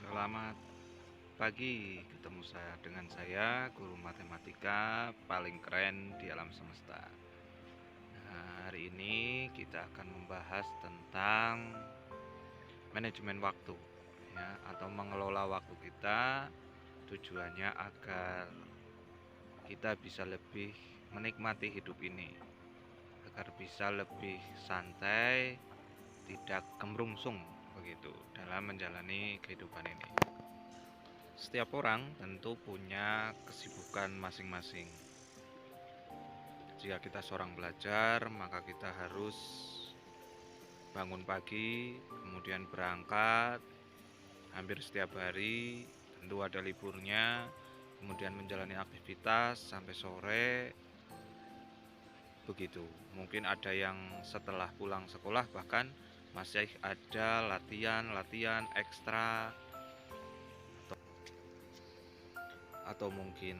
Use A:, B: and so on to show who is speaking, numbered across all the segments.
A: Selamat pagi, ketemu dengan saya, guru matematika paling keren di alam semesta. Nah, hari ini kita akan membahas tentang manajemen waktu, ya, atau mengelola waktu kita. Tujuannya agar kita bisa lebih menikmati hidup ini, agar bisa lebih santai, tidak gemrungsung begitu dalam menjalani kehidupan ini. Setiap orang tentu punya kesibukan masing-masing. Jika kita seorang pelajar, maka kita harus bangun pagi, kemudian berangkat hampir setiap hari, tentu ada liburnya, kemudian menjalani aktivitas sampai sore. Begitu. Mungkin ada yang setelah pulang sekolah bahkan masih ada latihan ekstra, atau mungkin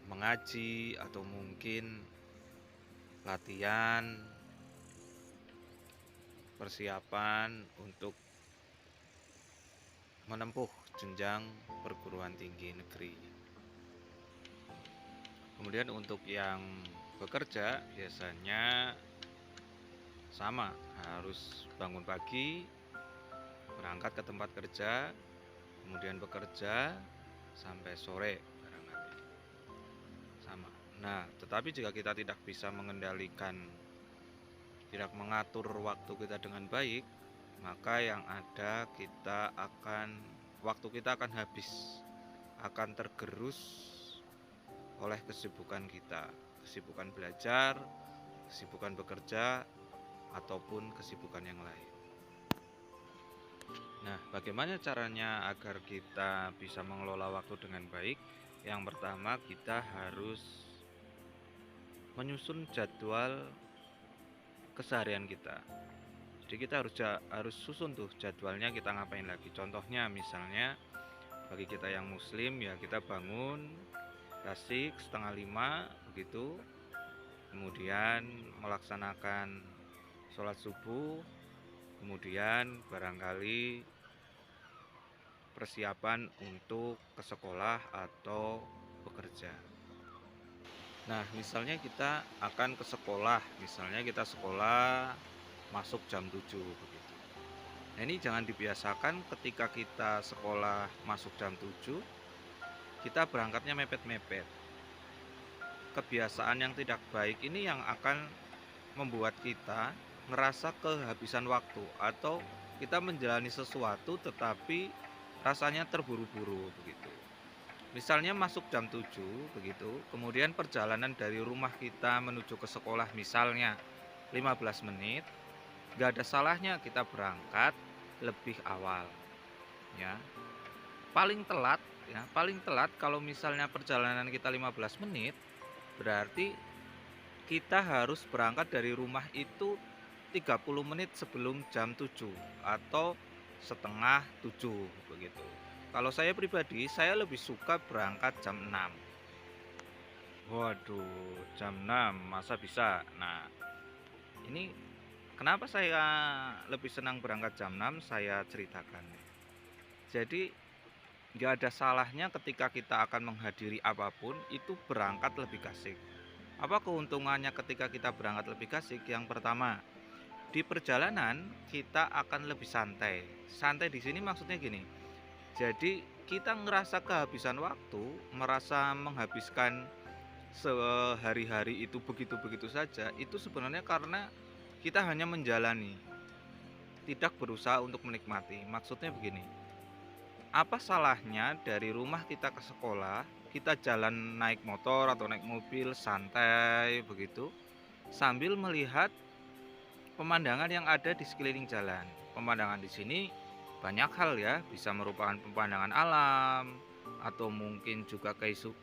A: mengaji, atau mungkin latihan persiapan untuk menempuh jenjang perguruan tinggi negeri. Kemudian untuk yang bekerja biasanya sama, harus bangun pagi, berangkat ke tempat kerja, kemudian bekerja sampai sore barangkali. Sama. Nah, tetapi jika kita tidak bisa tidak mengatur waktu kita dengan baik, maka yang ada waktu kita akan habis, akan tergerus oleh kesibukan kita, kesibukan belajar, kesibukan bekerja, ataupun kesibukan yang lain. Nah, bagaimana caranya agar kita bisa mengelola waktu dengan baik? Yang pertama, kita harus menyusun jadwal keseharian kita. Jadi kita harus susun tuh jadwalnya, kita ngapain lagi. Contohnya misalnya bagi kita yang muslim, ya kita bangun tasik 4:30 begitu, kemudian melaksanakan sholat subuh, kemudian barangkali persiapan untuk ke sekolah atau bekerja. Nah, misalnya kita akan ke sekolah, misalnya kita sekolah masuk jam 7 begitu. Nah, ini jangan dibiasakan ketika kita sekolah masuk jam 7, kita berangkatnya mepet-mepet. Kebiasaan yang tidak baik ini yang akan membuat kita ngerasa kehabisan waktu, atau kita menjalani sesuatu tetapi rasanya terburu-buru begitu. Misalnya masuk jam 7 begitu, kemudian perjalanan dari rumah kita menuju ke sekolah misalnya 15 menit, nggak ada salahnya kita berangkat lebih awal, ya. Paling telat kalau misalnya perjalanan kita 15 menit, berarti kita harus berangkat dari rumah itu 30 menit sebelum jam 7 atau setengah 7 begitu. Kalau saya pribadi, saya lebih suka berangkat jam 6. Waduh, jam 6 masa bisa? Nah, ini kenapa saya lebih senang berangkat jam 6, saya ceritakan. Jadi nggak ada salahnya ketika kita akan menghadiri apapun itu berangkat lebih kasih. Apa keuntungannya ketika kita berangkat lebih kasih? Yang pertama, di perjalanan kita akan lebih santai. Santai di sini maksudnya gini. Jadi kita ngerasa kehabisan waktu, merasa menghabiskan sehari-hari itu begitu-begitu saja, itu sebenarnya karena kita hanya menjalani, tidak berusaha untuk menikmati. Maksudnya begini, apa salahnya dari rumah kita ke sekolah, kita jalan naik motor atau naik mobil santai begitu, sambil melihat pemandangan yang ada di sekeliling jalan. Pemandangan di sini banyak hal, ya, bisa merupakan pemandangan alam, atau mungkin juga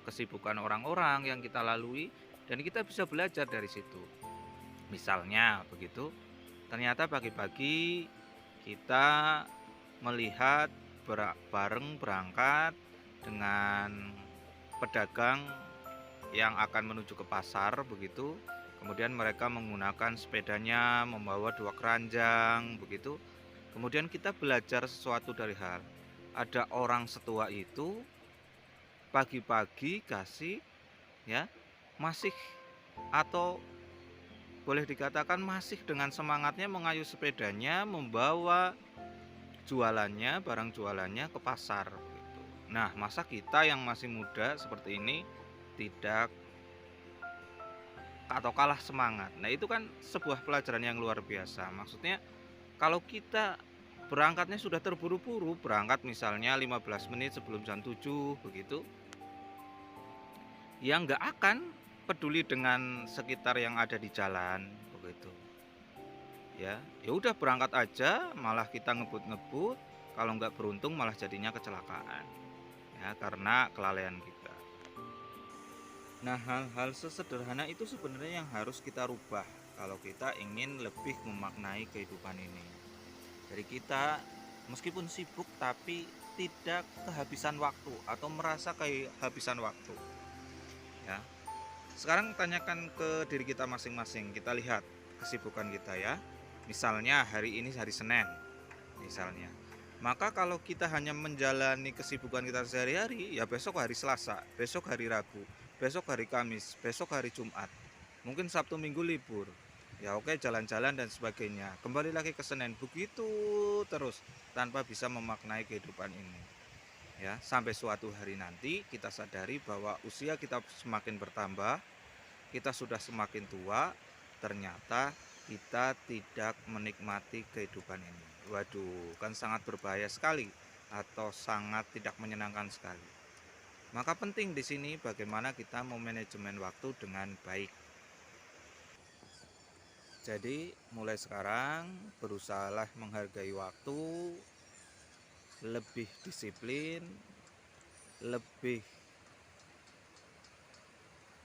A: kesibukan orang-orang yang kita lalui, dan kita bisa belajar dari situ. Misalnya begitu, ternyata pagi-pagi kita melihat bareng berangkat dengan pedagang yang akan menuju ke pasar begitu. Kemudian mereka menggunakan sepedanya, membawa 2 keranjang begitu. Kemudian kita belajar sesuatu dari hal. ada orang setua itu pagi-pagi kasih ya, masih atau boleh dikatakan masih dengan semangatnya mengayuh sepedanya membawa jualannya, barang jualannya ke pasar gitu. Nah, masa kita yang masih muda seperti ini tidak atau kalah semangat. Nah, itu kan sebuah pelajaran yang luar biasa. Maksudnya kalau kita berangkatnya sudah terburu-buru, berangkat misalnya 15 menit sebelum jam 7 begitu, ya nggak akan peduli dengan sekitar yang ada di jalan begitu. Ya udah berangkat aja, malah kita ngebut-ngebut, kalau nggak beruntung malah jadinya kecelakaan. Ya, karena kelalaian kita. Nah, hal-hal sesederhana itu sebenarnya yang harus kita rubah kalau kita ingin lebih memaknai kehidupan ini. Jadi kita meskipun sibuk tapi tidak kehabisan waktu atau merasa kehabisan waktu. Ya. Sekarang tanyakan ke diri kita masing-masing. Kita lihat kesibukan kita ya. Misalnya hari ini hari Senin misalnya. Maka kalau kita hanya menjalani kesibukan kita sehari-hari, ya besok hari Selasa, besok hari Rabu, besok hari Kamis, besok hari Jumat, mungkin Sabtu Minggu libur. Ya oke, jalan-jalan dan sebagainya. Kembali lagi ke Senin, begitu terus tanpa bisa memaknai kehidupan ini. Ya, sampai suatu hari nanti kita sadari bahwa usia kita semakin bertambah, kita sudah semakin tua, ternyata kita tidak menikmati kehidupan ini. Waduh, kan sangat berbahaya sekali atau sangat tidak menyenangkan sekali. Maka penting di sini bagaimana kita memanajemen waktu dengan baik. Jadi mulai sekarang berusahalah menghargai waktu, lebih disiplin, lebih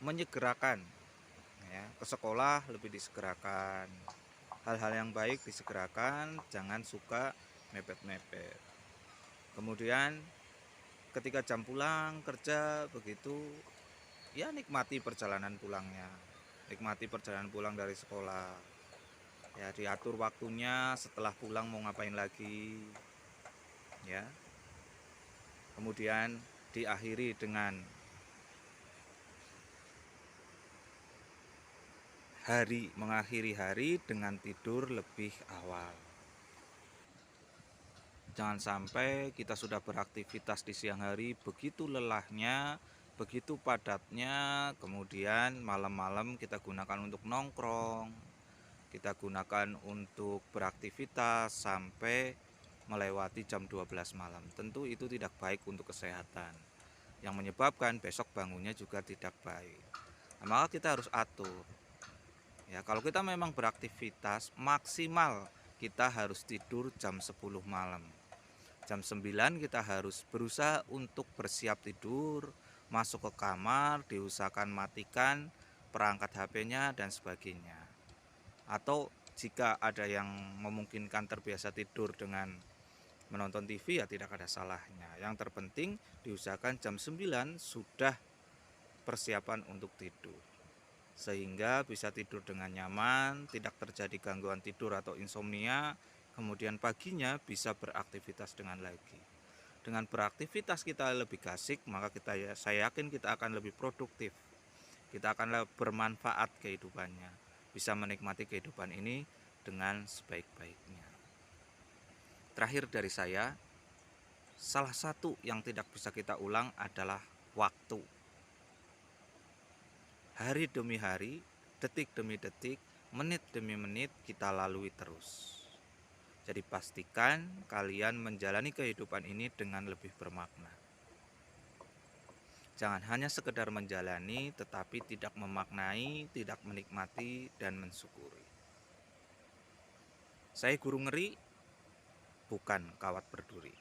A: menyegerakan ya, ke sekolah lebih disegerakan. Hal-hal yang baik disegerakan, jangan suka mepet-mepet. Kemudian ketika jam pulang kerja begitu, ya nikmati perjalanan pulangnya. Nikmati perjalanan pulang dari sekolah. Ya diatur waktunya setelah pulang mau ngapain lagi. Ya. Kemudian diakhiri dengan mengakhiri hari dengan tidur lebih awal. Jangan sampai kita sudah beraktivitas di siang hari begitu lelahnya, begitu padatnya, kemudian malam-malam kita gunakan untuk nongkrong, kita gunakan untuk beraktivitas sampai melewati jam 12 malam. Tentu itu tidak baik untuk kesehatan, yang menyebabkan besok bangunnya juga tidak baik. Nah, maka kita harus atur. Ya, kalau kita memang beraktivitas maksimal kita harus tidur jam 10 malam. Jam 9 kita harus berusaha untuk bersiap tidur, masuk ke kamar, diusahakan matikan perangkat HP-nya dan sebagainya. Atau jika ada yang memungkinkan terbiasa tidur dengan menonton TV, ya tidak ada salahnya. Yang terpenting diusahakan jam 9 sudah persiapan untuk tidur, sehingga bisa tidur dengan nyaman, tidak terjadi gangguan tidur atau insomnia. Kemudian paginya bisa beraktivitas dengan lagi. Dengan beraktivitas kita lebih asik, maka saya yakin kita akan lebih produktif. Kita akan bermanfaat kehidupannya, bisa menikmati kehidupan ini dengan sebaik-baiknya. Terakhir dari saya, salah satu yang tidak bisa kita ulang adalah waktu. Hari demi hari, detik demi detik, menit demi menit kita lalui terus. Jadi pastikan kalian menjalani kehidupan ini dengan lebih bermakna. Jangan hanya sekedar menjalani tetapi tidak memaknai, tidak menikmati dan mensyukuri. Saya Guru Ngeri, bukan kawat berduri.